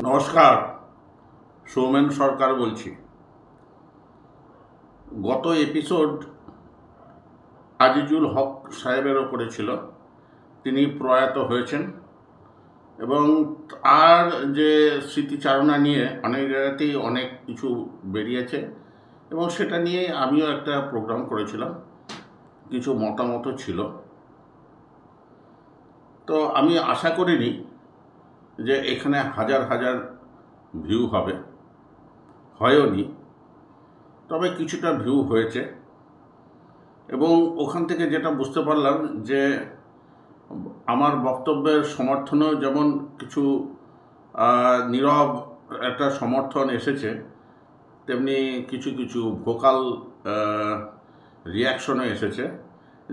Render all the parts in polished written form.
নমস্কার, সৌমেন সরকার বলছি। গত এপিসোড আজিজুল হক সাহেবের ওপরে ছিল। তিনি প্রয়াত হয়েছেন এবং তার যে স্মৃতিচারণা নিয়ে অনেক জায়গাতেই অনেক কিছু বেরিয়েছে এবং সেটা নিয়ে আমিও একটা প্রোগ্রাম করেছিলাম, কিছু মতামত ছিল। তো আমি আশা করিনি যে এখানে হাজার হাজার ভিউ হবে, হয়ওনি, তবে কিছুটা ভিউ হয়েছে এবং ওখান থেকে যেটা বুঝতে পারলাম যে আমার বক্তব্যের সমর্থনেও যেমন কিছু নীরব একটা সমর্থন এসেছে, তেমনি কিছু কিছু ভোকাল রিয়াকশনও এসেছে।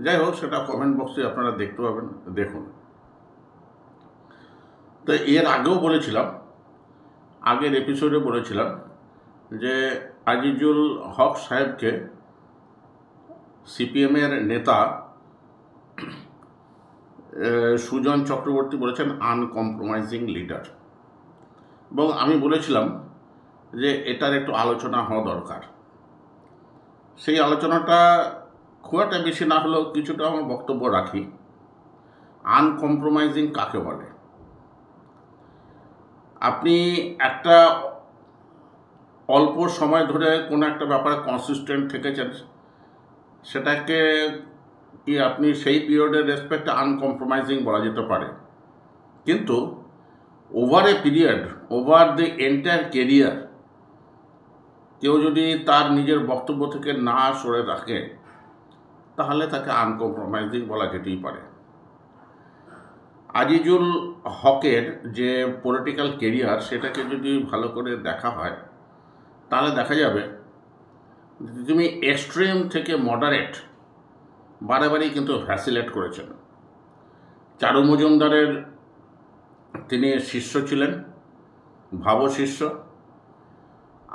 যাই হোক, সেটা কমেন্ট বক্সে আপনারা দেখতে পাবেন, দেখুন। তো এর আগেও বলেছিলাম, আগের এপিসোডে বলেছিলাম যে আজিজুল হক সাহেবকে সিপিএমের নেতা সুজন চক্রবর্তী বলেছেন আনকম্প্রোমাইজিং লিডার, এবং আমি বলেছিলাম যে এটার একটু আলোচনা হওয়া দরকার। সেই আলোচনাটা খুব একটা বেশি না হলেও কিছুটা আমার বক্তব্য রাখি। আনকম্প্রোমাইজিং কাকে বলে? আপনি একটা অল্প সময় ধরে কোনো একটা ব্যাপারে কনসিস্টেন্ট থেকেছেন, সেটাকে কি আপনি সেই পিরিয়ডের রেসপেক্টে আনকম্প্রোমাইজিং বলা যেতে পারে। কিন্তু over a period, over the entire career, কেউ যদি তার নিজের বক্তব্য থেকে না সরে রাখে, তাহলে তাকে আনকম্প্রোমাইজিং বলা যেতেই পারে। আজিজুল হকের যে পলিটিক্যাল কেরিয়ার, সেটাকে যদি ভালো করে দেখা হয়, তাহলে দেখা যাবে তুমি এক্সট্রিম থেকে মডারেট বারে কিন্তু ভ্যাসিলেট করেছেন। চারু মজুমদারের তিনি শিষ্য ছিলেন, ভাবশিষ্য।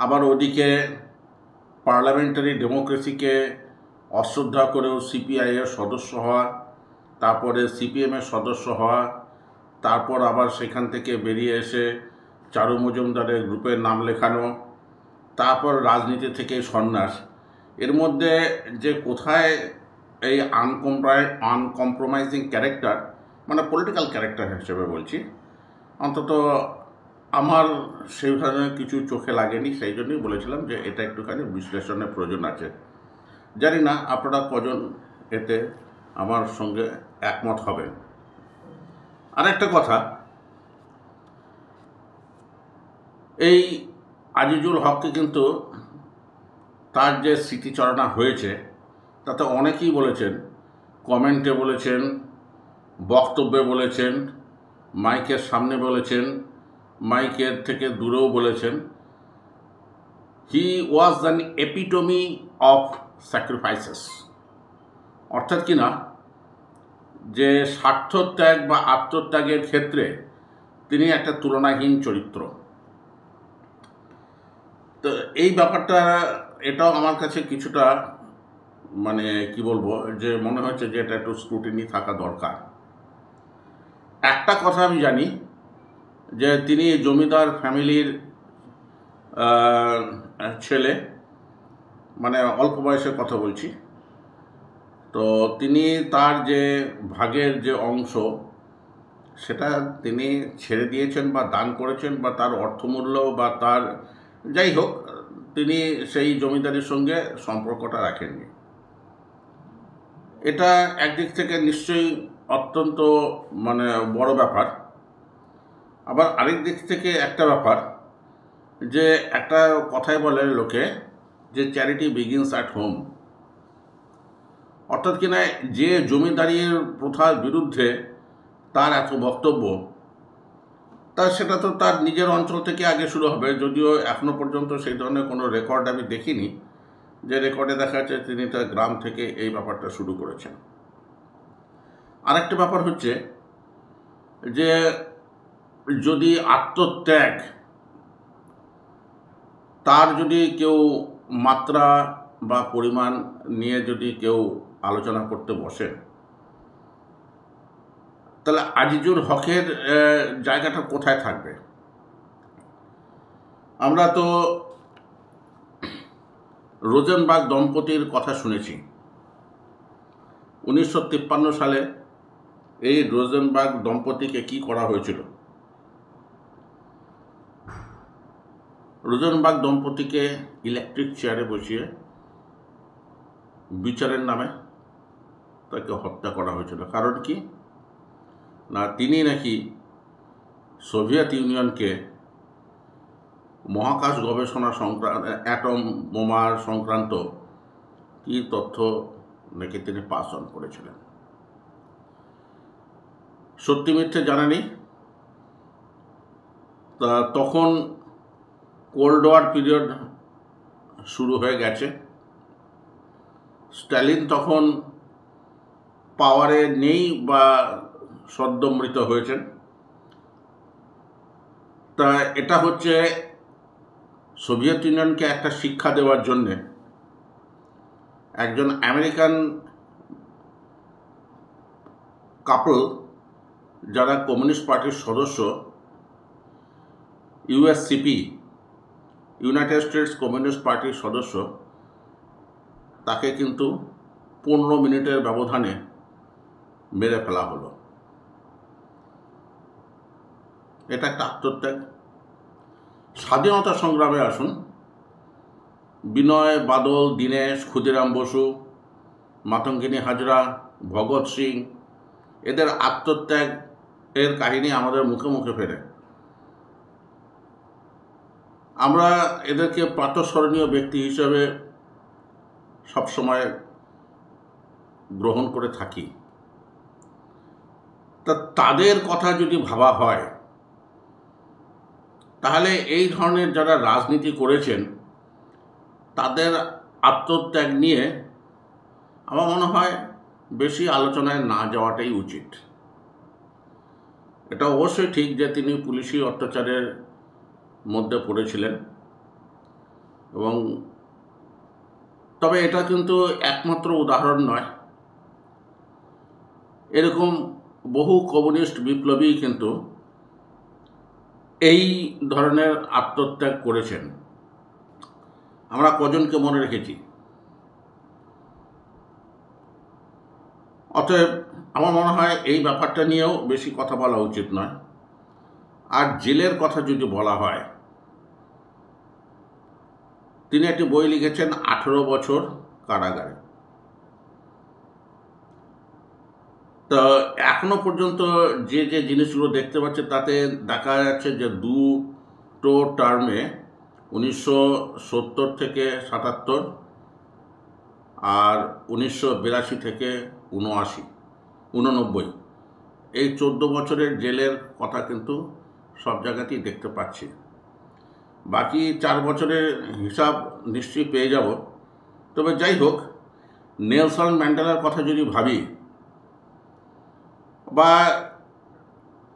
আবার ওদিকে পার্লামেন্টারি ডেমোক্রেসিকে অশ্রদ্ধা করেও সিপিআইয়ের সদস্য হওয়া, তারপরে সিপিএমের সদস্য হওয়া, তারপর আবার সেখান থেকে বেরিয়ে এসে চারু মজুমদারের গ্রুপের নাম লেখানো, তারপর রাজনীতি থেকে সন্ন্যাস। এর মধ্যে যে কোথায় এই আনকম্প্রোমাইজিং ক্যারেক্টার, মানে পলিটিক্যাল ক্যারেক্টার হিসেবে বলছি, অন্তত আমার সেই ধরনের কিছু চোখে লাগেনি। সেই জন্যই বলেছিলাম যে এটা একটুখানি বিশ্লেষণের প্রয়োজন আছে। জানি না আপনারা কজন এতে আমার সঙ্গে একমত হবেন। আরেকটা কথা, এই আজিজুল হককে কিন্তু তার যে স্মৃতিচারণা হয়েছে, তাতে অনেকেই বলেছেন, কমেন্টে বলেছেন, বক্তব্যে বলেছেন, মাইকের সামনে বলেছেন, মাইকের থেকে দূরেও বলেছেন, হি ওয়াজ অ্যান এপিটমি অফ স্যাক্রিফাইসেস। অর্থাৎ কিনা যে স্বার্থত্যাগ বা আত্মত্যাগের ক্ষেত্রে তিনি একটা তুলনাহীন চরিত্র। তো এই ব্যাপারটা, এটাও আমার কাছে কিছুটা মানে কি বলবো, যে মনে হচ্ছে যে এটা একটু স্ক্রুটিনি থাকা দরকার। একটা কথা আমি জানি যে তিনি জমিদার ফ্যামিলির ছেলে, মানে অল্প বয়সের কথা বলছি। তো তিনি তার যে ভাগের যে অংশ, সেটা তিনি ছেড়ে দিয়েছেন বা দান করেছেন, বা তার অর্থমূল্য বা তার যাই হোক, তিনি সেই জমিদারির সঙ্গে সম্পর্কটা রাখেননি। এটা একদিক থেকে নিশ্চয়ই অত্যন্ত মানে বড় ব্যাপার। আবার আরেক দিক থেকে একটা ব্যাপার, যে একটা কথাই বলে লোকে যে চ্যারিটি বিগিনস অ্যাট হোম। অর্থাৎ কিনা যে জমিদারির প্রথার বিরুদ্ধে তার এত বক্তব্য, সেটা তো তার নিজের অঞ্চল থেকে আগে শুরু হবে। যদিও এখনো পর্যন্ত সেই ধরনের কোনো রেকর্ড আমি দেখিনি, যে রেকর্ডে দেখা যাচ্ছে তিনি তার গ্রাম থেকে এই ব্যাপারটা শুরু করেছেন। আরেকটা ব্যাপার হচ্ছে যে যদি আত্মত্যাগ তার যদি কেউ মাত্রা বা পরিমাণ নিয়ে যদি কেউ আলোচনা করতে বসে, তাহলে আজিজুল হকের জায়গাটা কোথায় থাকবে? আমরা তো রোজেনবার্গ দম্পতির কথা শুনেছি। 1953 সালে এই রোজেনবার্গ দম্পতিকে কি করা হয়েছিল? রোজেনবার্গ দম্পতিকে ইলেকট্রিক চেয়ারে বসিয়ে বিচারের নামে তাকে হত্যা করা হয়েছিল। কারণ কি না, তিনি নাকি সোভিয়েত ইউনিয়নকে মহাকাশ গবেষণা সংক্রান্ত, অ্যাটম বোমার সংক্রান্ত কি তথ্য নাকি তিনি পাস অন করেছিলেন। সত্যি মিথ্যে জানা নেই। তা তখন কোল্ড ওয়ার পিরিয়ড শুরু হয়ে গেছে। স্ট্যালিন তখন পাওয়ারে নেই বা সদ্যমৃত হয়েছেন। তা এটা হচ্ছে সোভিয়েত ইউনিয়নকে একটা শিক্ষা দেওয়ার জন্যে একজন আমেরিকান কাপল যারা কমিউনিস্ট পার্টির সদস্য, ইউএসসিপি, ইউনাইটেড স্টেটস কমিউনিস্ট পার্টির সদস্য, তাকে কিন্তু 15 মিনিটের ব্যবধানে মেরে ফেলা হলো। এটা একটা আত্মত্যাগ। স্বাধীনতা সংগ্রামে আসুন, বিনয় বাদল, দীনেশ, ক্ষুদিরাম বসু, মাতঙ্গিনী হাজরা, ভগৎ সিং, এদের আত্মত্যাগ এর কাহিনী আমাদের মুখে মুখে ফেরে। আমরা এদেরকে প্রাতঃস্মরণীয় ব্যক্তি হিসেবে সবসময় গ্রহণ করে থাকি। তা তাদের কথা যদি ভাবা হয়, তাহলে এই ধরনের যারা রাজনীতি করেছেন তাদের আত্মত্যাগ নিয়ে আমার মনে হয় বেশি আলোচনায় না যাওয়াটাই উচিত। এটা অবশ্যই ঠিক যে তিনি পুলিশি অত্যাচারের মধ্যে পড়েছিলেন, এবং তবে এটা কিন্তু একমাত্র উদাহরণ নয়। এরকম বহু কমিউনিস্ট বিপ্লবী কিন্তু এই ধরনের আত্মত্যাগ করেছেন। আমরা কজনকে মনে রেখেছি। অতএব আমার মনে হয় এই ব্যাপারটা নিয়েও বেশি কথা বলা উচিত নয়। আর জেলের কথা যদি বলা হয়, তিনি একটি বই লিখেছেন 18 বছর কারাগারে। তো এখনো পর্যন্ত যে যে জিনিসগুলো দেখতে পাচ্ছে তাতে দেখা যাচ্ছে যে দুটো টার্মে 1970 থেকে 77 আর 1982 থেকে 89, এই 14 বছরের জেলের কথা কিন্তু সব জায়গাতেই দেখতে পাচ্ছি। বাকি 4 বছরের হিসাব নিশ্চয়ই পেয়ে যাব। তবে যাই হোক, নেলসন ম্যান্ডেলার কথা যদি ভাবি, বা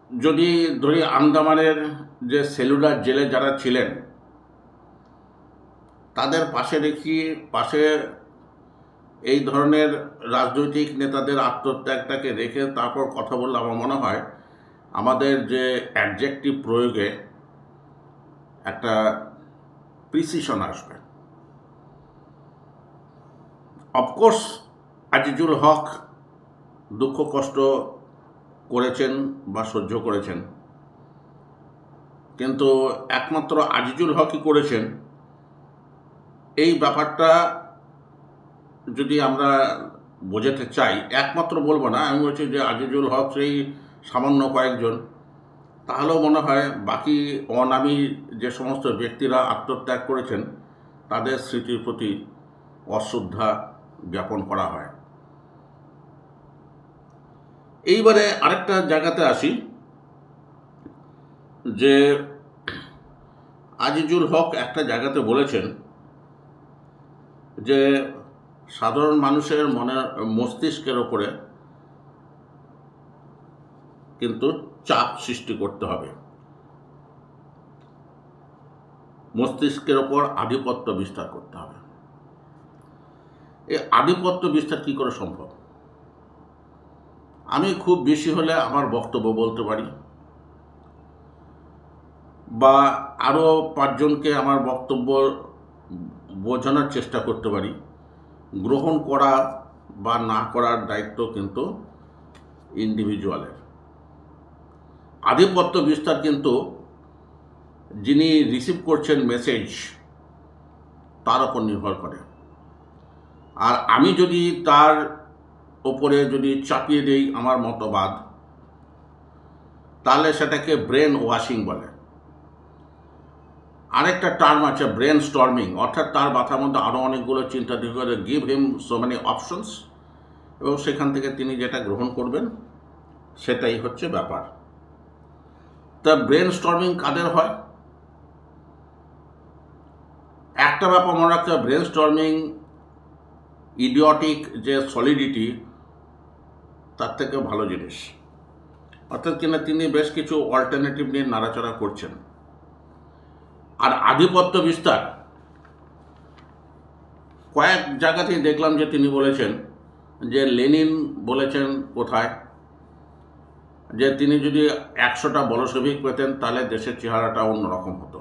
যদি ধরি আন্দামানের যে সেলুলার জেলে যারা ছিলেন তাদের পাশে রেখে, পাশে এই ধরনের রাজনৈতিক নেতাদের আত্মত্যাগটাকে রেখে তারপর কথা বললে আমার মনে হয় আমাদের যে অ্যাডজেক্টিভ প্রয়োগে একটা প্রিসিশন আসবে। অফকোর্স আজিজুল হক দুঃখ কষ্ট করেছেন বা সহ্য করেছেন, কিন্তু একমাত্র আজিজুল হকই করেছেন। এই ব্যাপারটা যদি আমরা বোঝাতে চাই, একমাত্র বলবো না, আমি বলছি যে আজিজুল হক সেই সামান্য কয়েকজন, তাহলেও মনে হয় বাকি অনামী যে সমস্ত ব্যক্তিরা আত্মত্যাগ করেছেন তাদের স্মৃতির প্রতি অশ্রদ্ধা জ্ঞাপন করা হয়। এইবারে আরেকটা জায়গাতে আসি, যে আজিজুল হক একটা জায়গাতে বলেছেন যে সাধারণ মানুষের মস্তিষ্কের ওপরে কিন্তু চাপ সৃষ্টি করতে হবে, মস্তিষ্কের ওপর আধিপত্য বিস্তার করতে হবে। এই আধিপত্য বিস্তার কি করে সম্ভব? আমি খুব বেশি হলে আমার বক্তব্য বলতে পারি, বা আরও 5 জনকে আমার বক্তব্য বোঝানোর চেষ্টা করতে পারি, গ্রহণ করা বা না করার দায়িত্ব কিন্তু ইন্ডিভিজুয়ালের। আধিপত্য বিস্তার কিন্তু যিনি রিসিভ করছেন মেসেজ তার উপর নির্ভর করে। আর আমি যদি তার ওপরে যদি চাপিয়ে দেই আমার মতবাদ, তাহলে সেটাকে ব্রেন ওয়াশিং বলে। আরেকটা টার্ম আছে ব্রেন স্টর্মিং, অর্থাৎ তার মাথার মধ্যে আরও অনেকগুলো চিন্তা দিয়ে করে, give him so many options, এবং সেখান থেকে তিনি যেটা গ্রহণ করবেন সেটাই হচ্ছে ব্যাপার। তা ব্রেন স্টর্মিং কাদের হয়? একটা ব্যাপার মনে রাখতে হবে, ব্রেন স্টর্মিং ইডিওটিক যে সলিডিটি তার থেকে ভালো জিনিস। অর্থাৎ কিনা তিনি বেশ কিছু অল্টারনেটিভ নিয়ে নাড়াচাড়া করছেন। আর আধিপত্য বিস্তার কয়েক জায়গাতেই দেখলাম যে তিনি বলেছেন যে লেনিন বলেছেন কোথায়, যে তিনি যদি 100টা বলশেভিক পেতেন তাহলে দেশের চেহারাটা অন্যরকম হতো।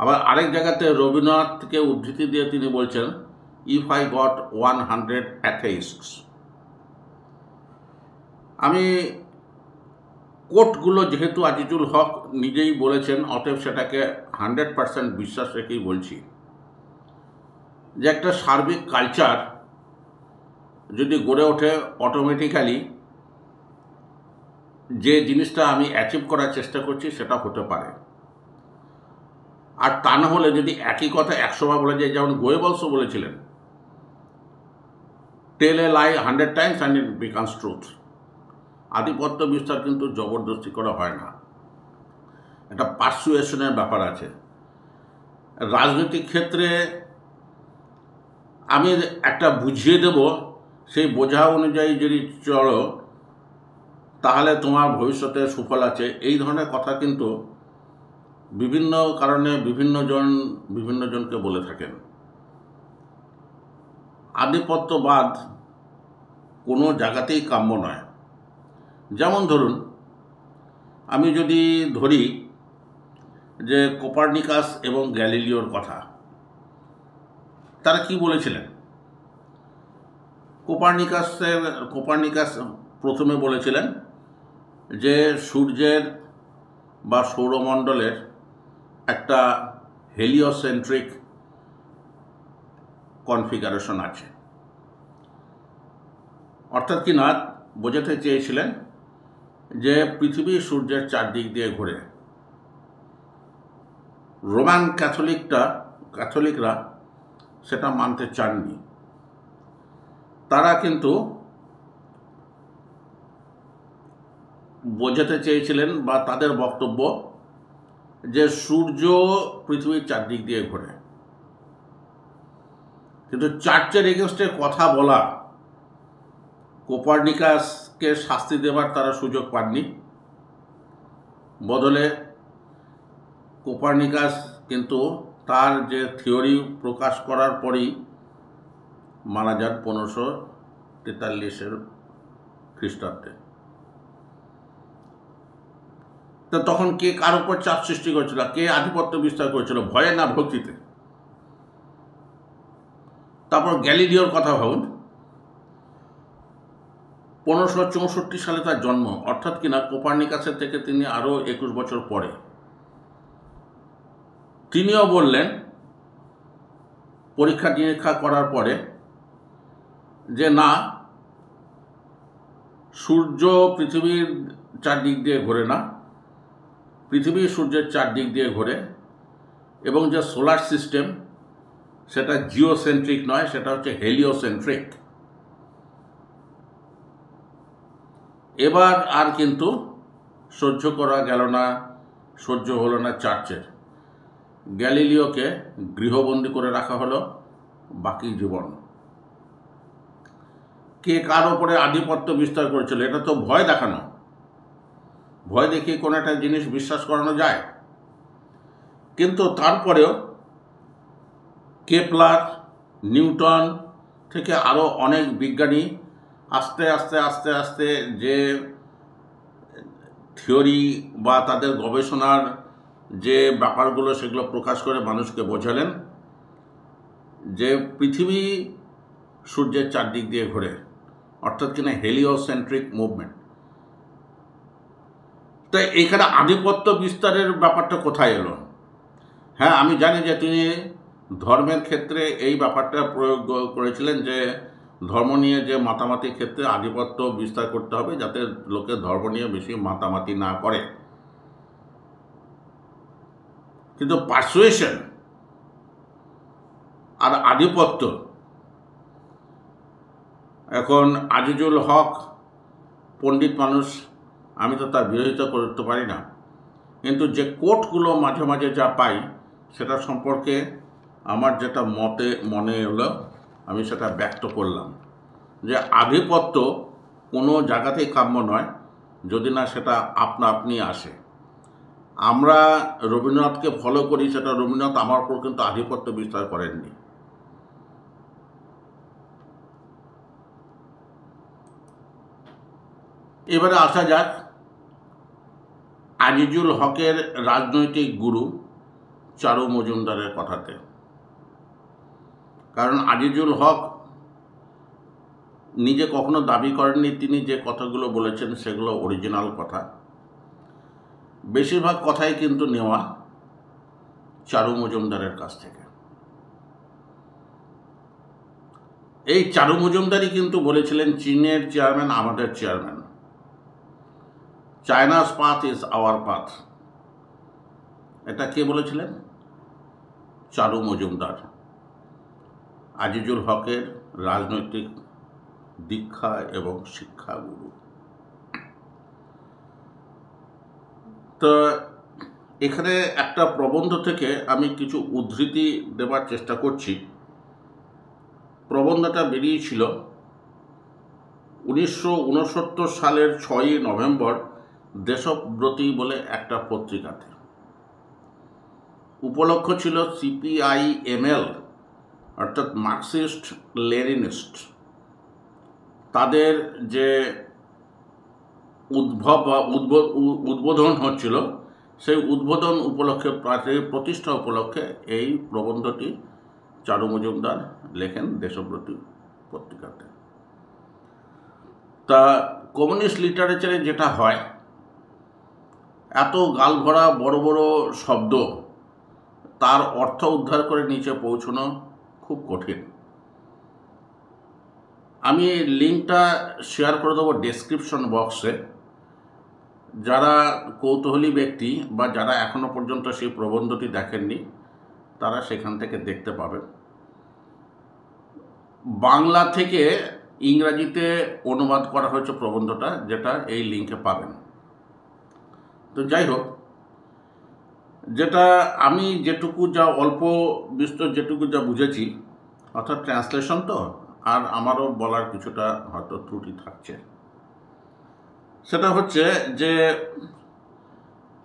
আবার আরেক জায়গাতে রবীন্দ্রনাথকে উদ্ধৃতি দিয়ে তিনি বলছেন, ইফ আই গট 100 অ্যাথেইস্টস। আমি কোটগুলো যেহেতু আজিজুল হক নিজেই বলেছেন, অতএব সেটাকে 100% বিশ্বাস রেখেই বলছি, যে একটা সার্বিক কালচার যদি গড়ে ওঠে, অটোমেটিক্যালি যে জিনিসটা আমি অ্যাচিভ করার চেষ্টা করছি সেটা হতে পারে। আর তা না হলে যদি একই কথা 100 বার বলে যায়, যেমন গোয়েবলসও বলেছিলেন, টেল এ লাই 100 Times and it becomes truth. আধিপত্য বিস্তার কিন্তু জবরদস্তি করা হয় না, একটা পারসুয়েশনের ব্যাপার আছে। রাজনৈতিক ক্ষেত্রে আমি একটা বুঝিয়ে দেব, সেই বোঝা অনুযায়ী যদি চলো তাহলে তোমার ভবিষ্যতে সুফল আছে, এই ধরনের কথা কিন্তু বিভিন্ন কারণে বিভিন্ন জনকে বলে থাকেন। আধিপত্যবাদ কোনো জায়গাতেই কাম্য নয়। যেমন ধরুন, আমি যদি ধরি যে কোপার্নিকাস এবং গ্যালিলিওর কথা, তারা কি বলেছিলেন? কোপার্নিকাস প্রথমে বলেছিলেন যে সূর্যের বা সৌরমণ্ডলের একটা হেলিওসেন্ট্রিক কনফিগারেশন আছে। অর্থাৎ কি না বোঝাতে চেয়েছিলেন যে পৃথিবী সূর্যের চারদিক দিয়ে ঘোরে। রোমান ক্যাথলিকরা সেটা মানতে চাননি। তারা কিন্তু বোঝাতে চেয়েছিলেন, বা তাদের বক্তব্য, যে সূর্য পৃথিবীর চারদিক দিয়ে ঘোরে। কিন্তু চার্চের এগেনস্টে কথা বলা কোপার্নিকাসকে শাস্তি দেবার তারা সুযোগ পাননি। বদলে কোপার্নিকাস কিন্তু তার যে থিওরি প্রকাশ করার পরই মারা যান 1543 খ্রিস্টাব্দে। তো তখন কে কার উপর চাপ সৃষ্টি করেছিল, কে আধিপত্য বিস্তার করেছিল, ভয়ে না ভক্তিতে? তারপর গ্যালিলিওর কথা ভাবুন, 1564 সালে তার জন্ম, অর্থাৎ কিনা কোপার্নিকাসের থেকে তিনি আরও 21 বছর পরে। তিনিও বললেন পরীক্ষা নিরীক্ষা করার পরে যে না, সূর্য পৃথিবীর চারদিক দিয়ে ঘোরে না, পৃথিবী সূর্যের চারদিক দিয়ে ঘোরে, এবং যে সোলার সিস্টেম সেটা জিওসেন্ট্রিক নয়, সেটা হচ্ছে হেলিওসেন্ট্রিক। এবার আর কিন্তু সহ্য করা গেল না, সহ্য হলো না চার্চের। গ্যালিলিওকে গৃহবন্দী করে রাখা হলো বাকি জীবন। কে কার ওপরে আধিপত্য বিস্তার করেছিল? এটা তো ভয় দেখানো। ভয় দেখিয়ে কোনো একটা জিনিস বিশ্বাস করানো যায়। কিন্তু তারপরেও কেপলার, নিউটন থেকে আরও অনেক বিজ্ঞানী আস্তে আস্তে যে থিওরি বা তাদের গবেষণার যে ব্যাপারগুলো সেগুলো প্রকাশ করে মানুষকে বোঝালেন যে পৃথিবী সূর্যের চারদিক দিয়ে ঘোরে, অর্থাৎ কিনা হেলিওসেন্ট্রিক মুভমেন্ট। তো এখানে আধিপত্য বিস্তারের ব্যাপারটা কোথায় এলো? হ্যাঁ, আমি জানি যে তিনি ধর্মের ক্ষেত্রে এই ব্যাপারটা প্রয়োগ করেছিলেন যে ধর্ম নিয়ে যে মাতামাতির ক্ষেত্রে আধিপত্য বিস্তার করতে হবে যাতে লোকে ধর্ম নিয়ে বেশি মাতামাতি না করে। কিন্তু পারসুয়েশন আর আধিপত্য, এখন আজিজুল হক পণ্ডিত মানুষ, আমি তো তার বিরোধিতা করতে পারি না, কিন্তু যে কোটগুলো মাঝে মাঝে যা পাই সেটা সম্পর্কে আমার যেটা মনে এলো আমি সেটা ব্যক্ত করলাম যে আধিপত্য কোনো জায়গাতেই কাম্য নয় যদি না সেটা আপনা আপনি আসে। আমরা রবীন্দ্রনাথকে ফলো করি, সেটা রবীন্দ্রনাথ আমার উপর কিন্তু আধিপত্য বিস্তার করেননি। এবারে আসা যাক আজিজুল হকের রাজনৈতিক গুরু চারু মজুমদারের কথাতে। কারণ আজিজুল হক নিজে কখনো দাবি করেননি তিনি যে কথাগুলো বলেছেন সেগুলো অরিজিনাল কথা, বেশিরভাগ কথাই কিন্তু নেওয়া চারু মজুমদারের কাছ থেকে। এই চারু মজুমদারই কিন্তু বলেছিলেন চীনের চেয়ারম্যান আমাদের chairman, চায়নাস path is our path. এটা কে বলেছিলেন? চারু মজুমদার, আজিজুল হকের রাজনৈতিক দীক্ষা এবং শিক্ষা গুরু। তো এখানে একটা প্রবন্ধ থেকে আমি কিছু উদ্ধৃতি দেবার চেষ্টা করছি। প্রবন্ধটা বেরিয়েছিল 1969 সালের 6ই নভেম্বর দেশব্রতী বলে একটা পত্রিকাতে। উপলক্ষ ছিল CPIML অর্থাৎ মার্কসিস্ট লেনিনিস্ট, তাদের যে উদ্বোধন হচ্ছিল সেই উদ্বোধন উপলক্ষে, প্রতিষ্ঠা উপলক্ষে এই প্রবন্ধটি চারু মজুমদার লেখেন দেশব্রতী পত্রিকাতে। তা কমিউনিস্ট লিটারেচারে যেটা হয়, এত গালভরা বড় বড় শব্দ তার অর্থ উদ্ধার করে নিচে পৌঁছানো খুব কঠিন। আমি লিঙ্কটা শেয়ার করে দেবো ডেসক্রিপশন বক্সে। যারা কৌতূহলী ব্যক্তি বা যারা এখনো পর্যন্ত সেই প্রবন্ধটি দেখেননি তারা সেখান থেকে দেখতে পাবেন। বাংলা থেকে ইংরাজিতে অনুবাদ করা হয়েছে প্রবন্ধটা, যেটা এই লিঙ্কে পাবেন। তো যাই হোক, যেটা আমি যেটুকু যা অল্প বিস্তর যেটুকু যা বুঝেছি, অর্থাৎ ট্রান্সলেশন তো, আর আমারও বলার কিছুটা হয়তো ত্রুটি থাকছে, সেটা হচ্ছে যে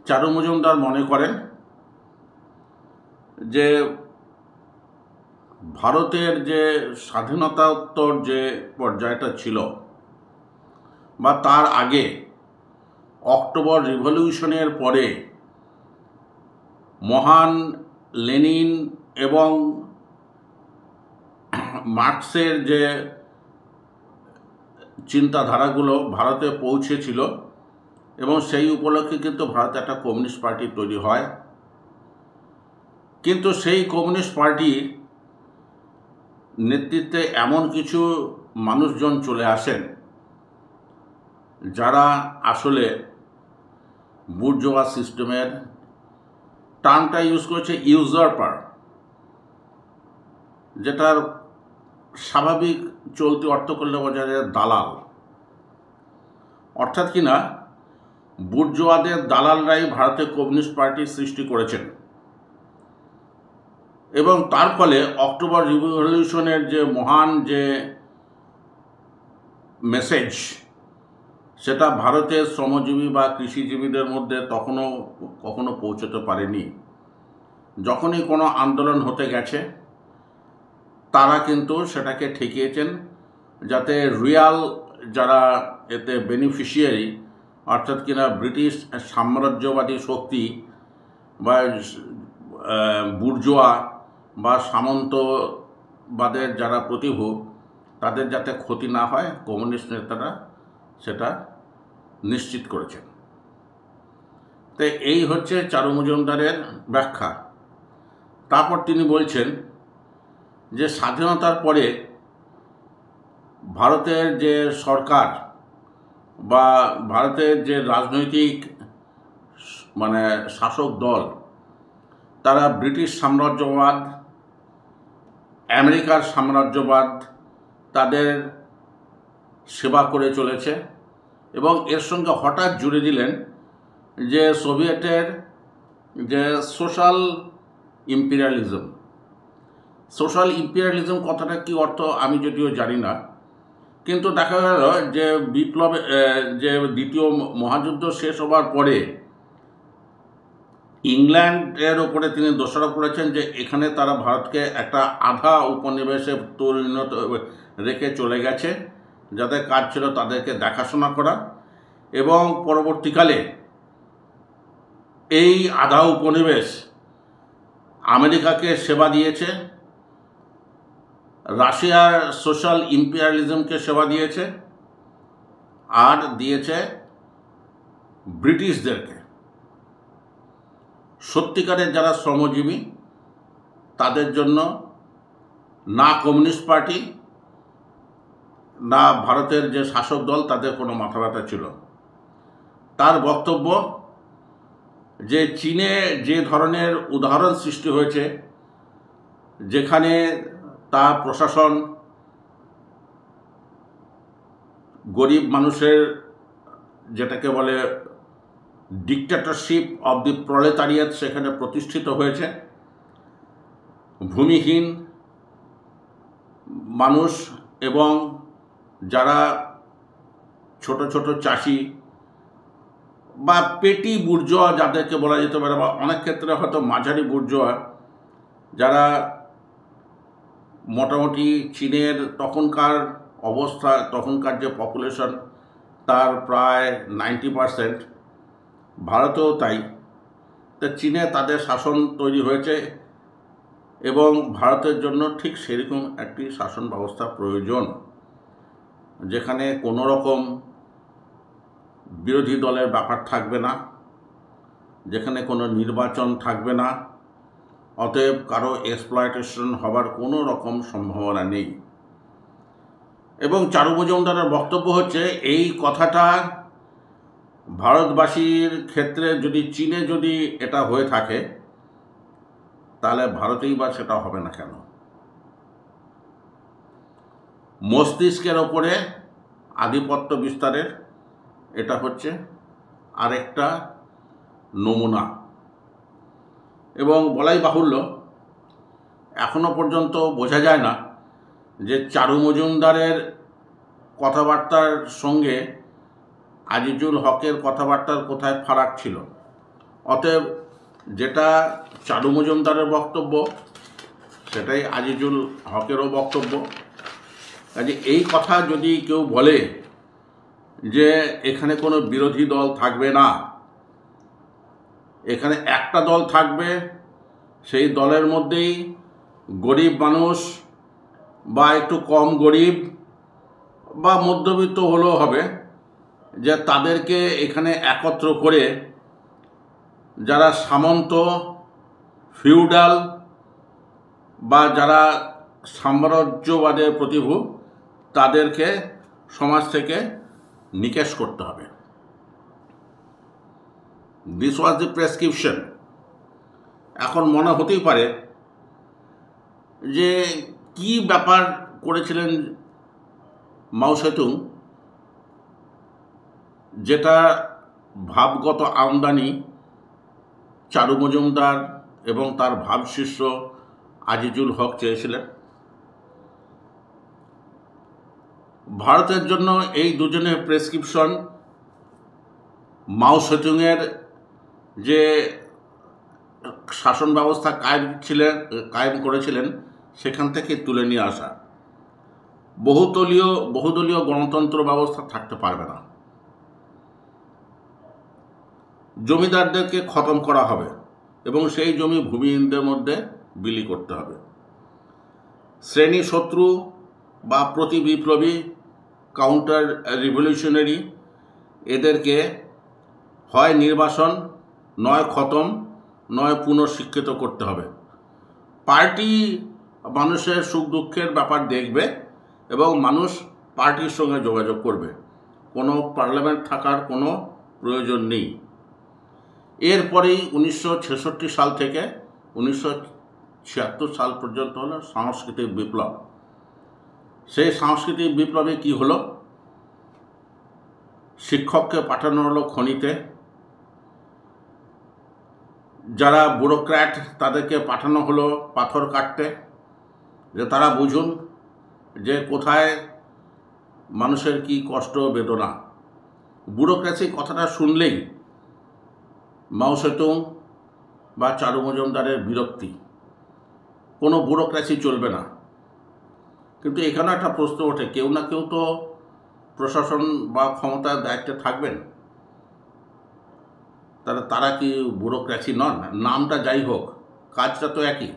চারু মজুমদার মনে করেন যে ভারতের যে স্বাধীনতাত্তর যে পর্যায়টা ছিল বা তার আগে অক্টোবর রিভলিউশনের পরে মহান লেনিন এবং মার্কসের যে চিন্তাধারাগুলো ভারতে পৌঁছেছিল এবং সেই উপলক্ষে কিন্তু ভারতে একটা কমিউনিস্ট পার্টি তৈরি হয়। কিন্তু সেই কমিউনিস্ট পার্টির নেতৃত্বে এমন কিছু মানুষজন চলে আসেন যারা আসলে বুর্জোয়া সিস্টেমের, টার্মটা ইউজ করেছে ইউজারপার, যেটার স্বাভাবিক চলতি অর্থ করলে বোঝা যায় দালাল। অর্থাৎ কিনা বুর্জোয়াদের দালালরাই ভারতে কমিউনিস্ট পার্টি সৃষ্টি করেছেন এবং তার ফলে অক্টোবর রিভলিউশনের যে মহান যে মেসেজ, সেটা ভারতের শ্রমজীবী বা কৃষিজীবীদের মধ্যে তখনও কখনো পৌঁছতে পারেনি। যখনই কোনো আন্দোলন হতে গেছে তারা কিন্তু সেটাকে ঠেকিয়েছেন, যাতে রিয়াল যারা এতে বেনিফিশিয়ারি অর্থাৎ কিনা ব্রিটিশ সাম্রাজ্যবাদী শক্তি বা বুর্জোয়া বা সামন্তবাদের যারা প্রতিভু তাদের যাতে ক্ষতি না হয় কমিউনিস্ট নেতারা সেটা নিশ্চিত করেছেন। তো এই হচ্ছে চারু মজুমদারের ব্যাখ্যা। তারপর তিনি বলছেন যে স্বাধীনতার পরে ভারতের যে সরকার বা ভারতের যে রাজনৈতিক শাসক দল তারা ব্রিটিশ সাম্রাজ্যবাদ, আমেরিকার সাম্রাজ্যবাদ তাদের সেবা করে চলেছে এবং এর সঙ্গে হঠাৎ জুড়ে দিলেন যে সোভিয়েতের যে সোশ্যাল ইম্পিরিয়ালিজম। সোশ্যাল ইম্পিরিয়ালিজম কথাটা কী অর্থ আমি যদিও জানি না, কিন্তু দেখা গেল যে যে দ্বিতীয় মহাযুদ্ধ শেষ হবার পরে ইংল্যান্ডের ওপরে তিনি দোষারোপ করেছেন যে এখানে তারা ভারতকে একটা আধা উপনিবেশে পরিণত রেখে চলে গেছে, যাদের কাজ ছিল তাদেরকে দেখাশোনা করা, এবং পরবর্তীকালে এই আধা উপনিবেশ আমেরিকাকে সেবা দিয়েছে, রাশিয়ার সোশ্যাল ইম্পিরিয়ালিজমকে সেবা দিয়েছে, আর দিয়েছে ব্রিটিশদেরকে। সত্যিকারের যারা শ্রমজীবী তাদের জন্য না কমিউনিস্ট পার্টি না ভারতের যে শাসক দল তাদের কোনো মাথা ব্যথা ছিল। তার বক্তব্য যে চীনে যে ধরনের উদাহরণ সৃষ্টি হয়েছে, যেখানে তার প্রশাসন গরিব মানুষের, যেটাকে বলে ডিক্টেটরশিপ অব দি প্রলেতারিয়েট, সেখানে প্রতিষ্ঠিত হয়েছে। ভূমিহীন মানুষ এবং যারা ছোট ছোট চাষি বা পেটি বুর্জোয়া যাদেরকে বলা যেতে পারে, বা অনেক ক্ষেত্রে হয়তো মাঝারি বুর্জোয়া, যারা মোটামুটি চীনের তখনকার অবস্থা, তখনকার যে পপুলেশন তার প্রায় 90%, ভারতেও তাই। তো চীনে তাদের শাসন তৈরি হয়েছে এবং ভারতের জন্য ঠিক সেরকম একটি শাসন ব্যবস্থা প্রয়োজন, যেখানে কোনো রকম বিরোধী দলের ব্যাপার থাকবে না, যেখানে কোনো নির্বাচন থাকবে না, অতএব কারো এক্সপ্লয়টেশন হবার কোনো রকম সম্ভাবনা নেই। এবং চারু মজুমদারের বক্তব্য হচ্ছে এই কথাটা ভারতবাসীর ক্ষেত্রে যদি চীনে যদি এটা হয়ে থাকে তাহলে ভারতেই বা সেটা হবে না কেন? মস্তিষ্কের ওপরে আধিপত্য বিস্তারের এটা হচ্ছে আরেকটা নমুনা। এবং বলাই বাহুল্য, এখনো পর্যন্ত বোঝা যায় না যে চারু মজুমদারের কথাবার্তার সঙ্গে আজিজুল হকের কথাবার্তার কোথায় ফারাক ছিল। অতএব যেটা চারু মজুমদারের বক্তব্য সেটাই আজিজুল হকেরও বক্তব্য। কাজে এই কথা যদি কেউ বলে যে এখানে কোনো বিরোধী দল থাকবে না, এখানে একটা দল থাকবে, সেই দলের মধ্যেই গরিব মানুষ বা একটু কম গরিব বা মধ্যবিত্ত হলেও হবে, যে তাদেরকে এখানে একত্র করে যারা সামন্ত, ফিউডাল বা যারা সাম্রাজ্যবাদের প্রতিভু তাদেরকে সমাজ থেকে নিকেশ করতে হবে। This was the prescription. এখন মনে হতেই পারে যে কি ব্যাপার করেছিলেন মাও সেতুং, যেটা ভাবগত আমদানি চারু মজুমদার এবং তার ভাবশিষ্য আজিজুল হক চেয়েছিলেন। ভারতের জন্য এই দুজনের প্রেসক্রিপশন মাও সেতুংয়ের যে শাসন ব্যবস্থা কায়েম করেছিলেন সেখান থেকে তুলে নিয়ে আসা। বহুদলীয় গণতন্ত্র ব্যবস্থা থাকতে পারবে না। জমিদারদেরকে খতম করা হবে এবং সেই জমি ভূমিহীনদের মধ্যে বিলি করতে হবে। শ্রেণী শত্রু বা প্রতি বিপ্লবী, কাউন্টার রিভলিউশনারি, এদেরকে হয় নির্বাসন, নয় খতম, নয় পুনঃশিক্ষিত করতে হবে। পার্টি মানুষের সুখ দুঃখের ব্যাপার দেখবে এবং মানুষ পার্টির সঙ্গে যোগাযোগ করবে। কোনো পার্লামেন্ট থাকার কোনো প্রয়োজন নেই। এরপরেই 1966 সাল থেকে 1976 সাল পর্যন্ত হলো সাংস্কৃতিক বিপ্লব। সেই সাংস্কৃতিক বিপ্লবে কি হলো? শিক্ষককে পাঠানো হলো খনিতে, যারা ব্যুরোক্র্যাট তাদেরকে পাঠানো হলো পাথর কাটতে, যে তারা বুঝুন যে কোথায় মানুষের কি কষ্ট বেদনা। ব্যুরোক্রেসি কথাটা শুনলেই মাও সেতুং বা চারু মজুমদারের বিরক্তি, কোনো ব্যুরোক্রেসি চলবে না। কিন্তু এখানে একটা প্রশ্ন ওঠে, কেউ না কেউ তো প্রশাসন বা ক্ষমতার দায়িত্বে থাকবেন, তারা কি ব্যুরোক্রেসি নন? নামটা যাই হোক, কাজটা তো একই।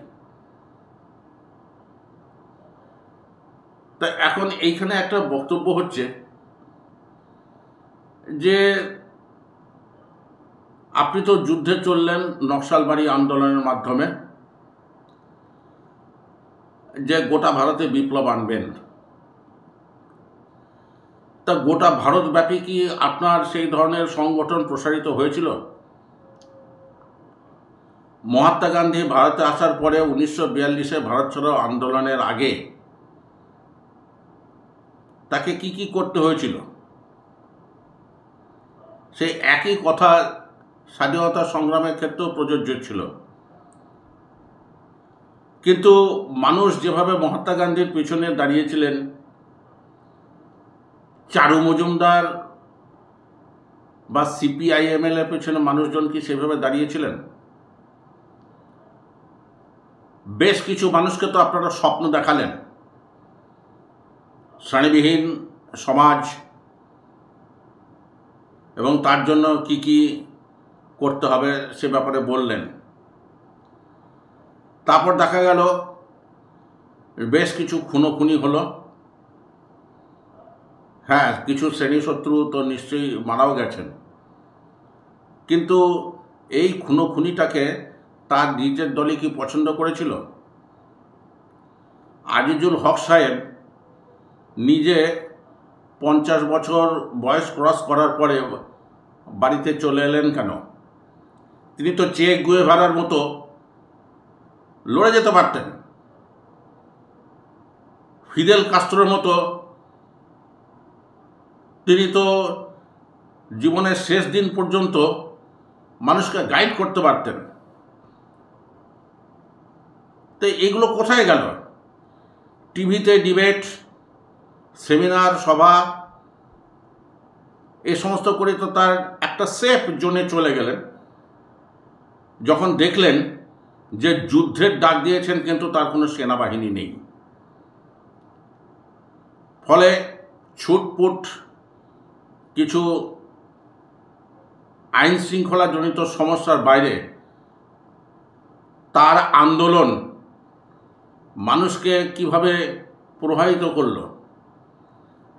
তা এখন এইখানে একটা বক্তব্য হচ্ছে যে আপনি তো যুদ্ধে চললেন নকশালবাড়ি আন্দোলনের মাধ্যমে, যে গোটা ভারতে বিপ্লব আনবেন। তা গোটা ভারতব্যাপী কি আপনার সেই ধরনের সংগঠন প্রসারিত হয়েছিল? মহাত্মা গান্ধী ভারতে আসার পরে 1942-এ ভারত ছাড়ো আন্দোলনের আগে তাকে কি করতে হয়েছিল? সেই একই কথা স্বাধীনতা সংগ্রামের ক্ষেত্রেও প্রযোজ্য ছিল। কিন্তু মানুষ যেভাবে মহাত্মা গান্ধীর পিছনে দাঁড়িয়েছিলেন, চারু মজুমদার বা সিপিআইএমএল এর পেছনে মানুষজন কি সেভাবে দাঁড়িয়েছিলেন? বেশ কিছু মানুষকে তো আপনারা স্বপ্ন দেখালেন, শ্রেণীবিহীন সমাজ, এবং তার জন্য কি করতে হবে সে ব্যাপারে বললেন। তারপর দেখা গেল বেশ কিছু খুনোখুনি হলো। হ্যাঁ, কিছু শ্রেণী শত্রু তো নিশ্চয়ই মারাও গেছেন, কিন্তু এই খুনোখুনিটাকে তার নিজের দলই কি পছন্দ করেছিল? আজিজুল হক সাহেব নিজে 50 বছর বয়স ক্রস করার পরে বাড়িতে চলে এলেন কেন? তিনি তো চে গুয়েভারার মতো লড়ে যেতে পারতেন, ফিদেল কাস্ত্রোর মতো তিনি তো জীবনের শেষ দিন পর্যন্ত মানুষকে গাইড করতে পারতেন। তো এগুলো কোথায় গেল? টিভিতে ডিবেট, সেমিনার, সভা, এই সমস্ত করে তো তার একটা সেফ জোনে চলে গেলেন। যখন দেখলেন যে যুদ্ধের ডাক দিয়েছেন কিন্তু তার কোনো সেনাবাহিনী নেই, ফলে ছুটপুট কিছু আইন শৃঙ্খলা জনিত সমস্যার বাইরে তার আন্দোলন মানুষকে কিভাবে প্রভাবিত করলো?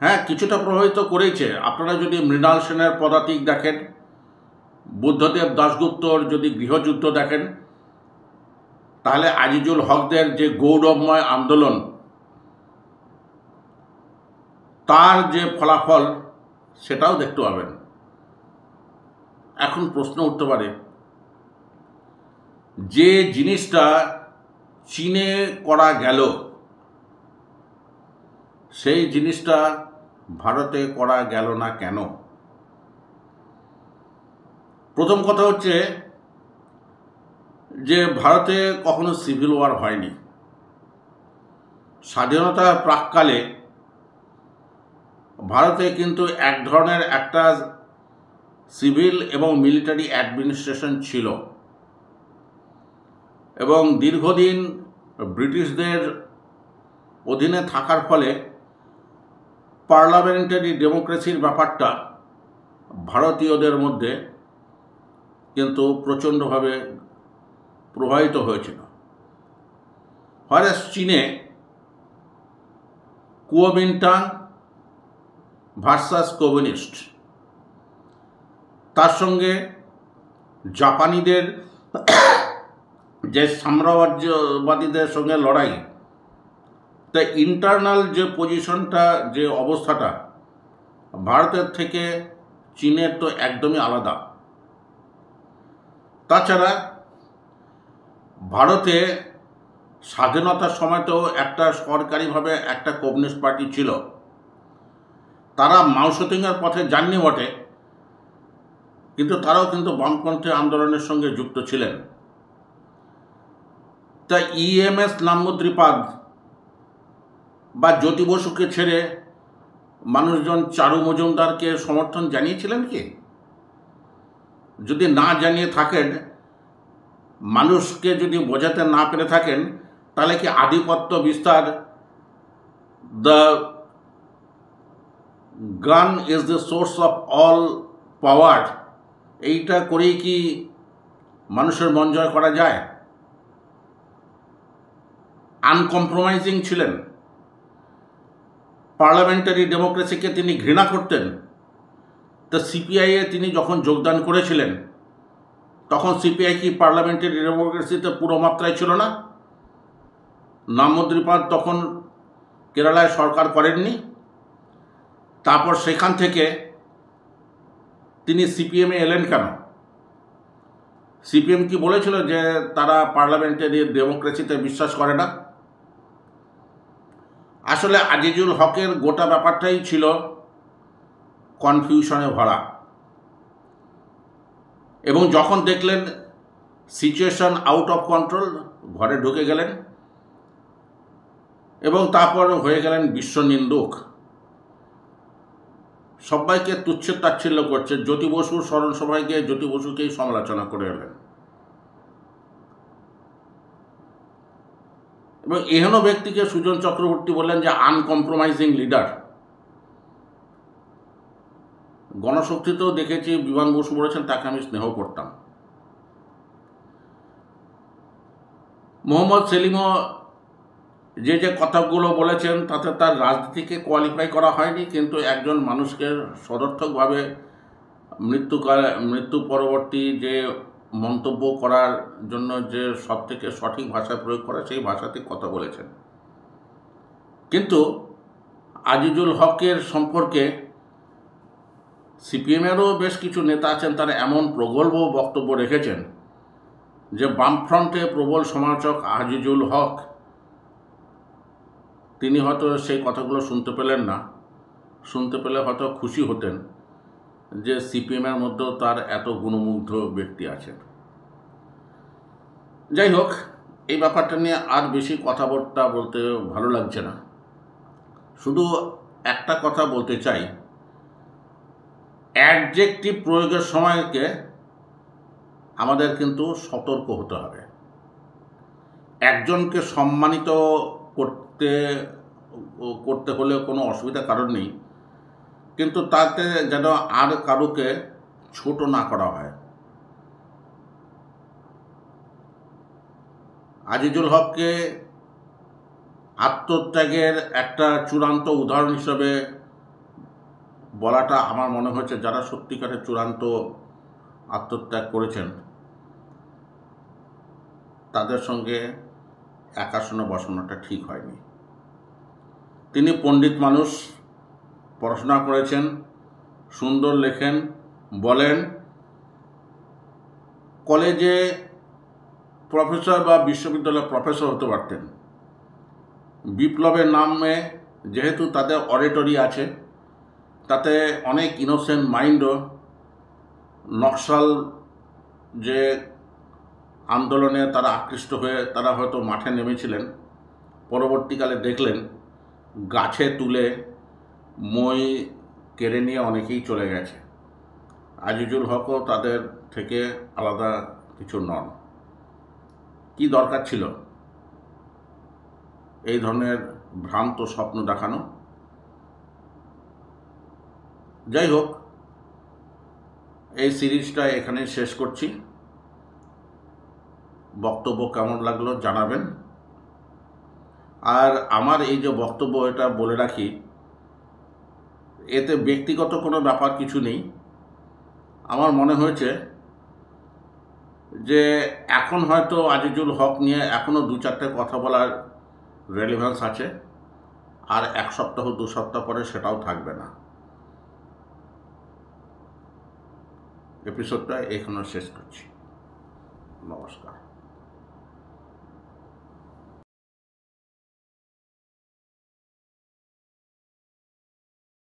হ্যাঁ, কিছুটা প্রভাবিত করেছে। আপনারা যদি মৃণাল সেনের পদাতিক দেখেন, বুদ্ধদেব দাশগুপ্তর যদি গৃহযুদ্ধ দেখেন, তাহলে আজিজুল হকদের যে গৌরবময় আন্দোলন, তার যে ফলাফল সেটাও দেখতে পাবেন। এখন প্রশ্ন উঠতে পারে, যে জিনিসটা চীনে করা গেল সেই জিনিসটা ভারতে করা গেল না কেন? প্রথম কথা হচ্ছে যে ভারতে কখনো সিভিল ওয়ার হয়নি। স্বাধীনতার প্রাক্কালে ভারতে কিন্তু এক ধরনের একটা সিভিল এবং মিলিটারি অ্যাডমিনিস্ট্রেশন ছিল, এবং দীর্ঘদিন ব্রিটিশদের অধীনে থাকার ফলে পার্লামেন্টারি ডেমোক্রেসির ব্যাপারটা ভারতীয়দের মধ্যে কিন্তু প্রচণ্ডভাবে প্রভাবিত হয়েছিল। হয়রাস চীনে কুওমিন্টাং ভার্সাস কমিউনিস্ট, তার সঙ্গে জাপানিদের যে সাম্রাজ্যবাদীদের সঙ্গে লড়াই, তাই ইন্টারনাল যে পজিশনটা, যে অবস্থাটা ভারতের থেকে চীনের তো একদমই আলাদা। তাছাড়া ভারতে স্বাধীনতার সময়তেও একটা সরকারিভাবে একটা কমিউনিস্ট পার্টি ছিল। তারা মাও সেতুংয়ের পথে যাননি বটে, কিন্তু তারাও কিন্তু বামপন্থী আন্দোলনের সঙ্গে যুক্ত ছিলেন। তাই EMS নাম্যদ্রীপাদ বা জ্যোতি বসুকে ছেড়ে মানুষজন চারু মজুমদারকে সমর্থন জানিয়েছিলেন কি? যদি না জানিয়ে থাকেন, মানুষকে যদি বোঝাতে না পেরে থাকেন, তাহলে কি আধিপত্য বিস্তার, the gun is the source of all পাওয়ার, এইটা করেই কি মানুষের মন জয় করা যায়? আনকম্প্রোমাইজিং ছিলেন। পার্লামেন্টারি ডেমোক্রেসিকে তিনি ঘৃণা করতেন। তা সিপিআইয়ে তিনি যখন যোগদান করেছিলেন, তখন সিপিআই কি পার্লামেন্টারি ডেমোক্রেসিতে পুরো মাত্রায় ছিল না? নাম্যদ্রীপাদ তখন কেরালায় সরকার করেননি। তারপর সেখান থেকে তিনি সিপিএমে এলেন কেন? সিপিএম কি বলেছিল যে তারা পার্লামেন্টারি ডেমোক্রেসিতে বিশ্বাস করে না? আসলে আজিজুল হকের গোটা ব্যাপারটাই ছিল কনফিউশনে ভরা, এবং যখন দেখলেন সিচুয়েশন আউট অফ কন্ট্রোল, ঘরে ঢুকে গেলেন এবং তারপর হয়ে গেলেন বিশ্বনিন্দুক। সবাইকে তুচ্ছ তাচ্ছিল্য করছে। জ্যোতি বসুর স্মরণ সভায় গিয়ে জ্যোতি বসুকেই সমালোচনা করে এলেন। এবং এহেন ব্যক্তিকে সুজন চক্রবর্তী বললেন যে আনকম্প্রোমাইজিং লিডার। গণশক্তিতেও দেখেছি বিমান বসু বলেছেন তাকে আমি স্নেহ করতাম। মোহাম্মদ সেলিমও যে যে কথাগুলো বলেছেন তাতে তার রাজনীতিকে কোয়ালিফাই করা হয়নি, কিন্তু একজন মানুষকে সদর্থকভাবে মৃত্যু পরবর্তী যে মন্তব্য করার জন্য যে সবথেকে সঠিক ভাষা প্রয়োগ করা, সেই ভাষাতে কথা বলেছেন। কিন্তু আজিজুল হকের সম্পর্কে সিপিএমেরও বেশ কিছু নেতা আছেন, তারা এমন প্রগল্ভ বক্তব্য রেখেছেন যে বামফ্রন্টে প্রবল সমালোচক আজিজুল হক, তিনি হয়তো সেই কথাগুলো শুনতে পেলেন না। শুনতে পেলে হয়তো খুশি হতেন যে সিপিএমের মধ্যেও তার এত গুণমুগ্ধ ব্যক্তি আছেন। যাই হোক, এই ব্যাপারটা নিয়ে আর বেশি কথাবার্তা বলতে ভালো লাগছে না। শুধু একটা কথা বলতে চাই, অ্যাডজেক্টিভ প্রয়োগের সময়কে আমাদের কিন্তু সতর্ক হতে হবে। একজনকে সম্মানিত করতে হলে কোনো অসুবিধা কারণ নেই, কিন্তু তাতে যেন আর কারোকে ছোট না করা হয়। আজিজুল হককে আত্মত্যাগের একটা চূড়ান্ত উদাহরণ হিসেবে বলাটা আমার মনে হচ্ছে যারা সত্যিকারের চূড়ান্ত আত্মত্যাগ করেছেন তাদের সঙ্গে এক আসনে বসানোটা ঠিক হয়নি। তিনি পণ্ডিত মানুষ, পড়াশোনা করেছেন, সুন্দর লেখেন, বলেন। কলেজে প্রফেসর বা বিশ্ববিদ্যালয়ের প্রফেসর হতে পারতেন। বিপ্লবের নামে যেহেতু তাদের অরেটরি আছে, তাতে অনেক ইনোসেন্ট মাইন্ডও নকশাল যে আন্দোলনে তারা আকৃষ্ট হয়ে তারা হয়তো মাঠে নেমেছিলেন, পরবর্তীকালে দেখলেন গাছে তুলে মই কেড়ে নিয়ে অনেকেই চলে গেছে। আজিজুল হকও তাদের থেকে আলাদা কিছু নন। কি দরকার ছিল এই ধরনের ভ্রান্ত স্বপ্ন দেখানো? যাই হোক, এই সিরিজটা এখানে শেষ করছি। বক্তব্য কেমন লাগলো জানাবেন। আর আমার এই যে বক্তব্য, এটা বলে রাখি, এতে ব্যক্তিগত কোনো ব্যাপার কিছু নেই। আমার মনে হয়েছে যে এখন হয়তো আজিজুল হক নিয়ে এখনও 2-4টে কথা বলার রেলিভেন্স আছে, আর 1 সপ্তাহ 2 সপ্তাহ পরে সেটাও থাকবে না। এপিসোডটা এখানে শেষ করছি। নমস্কার।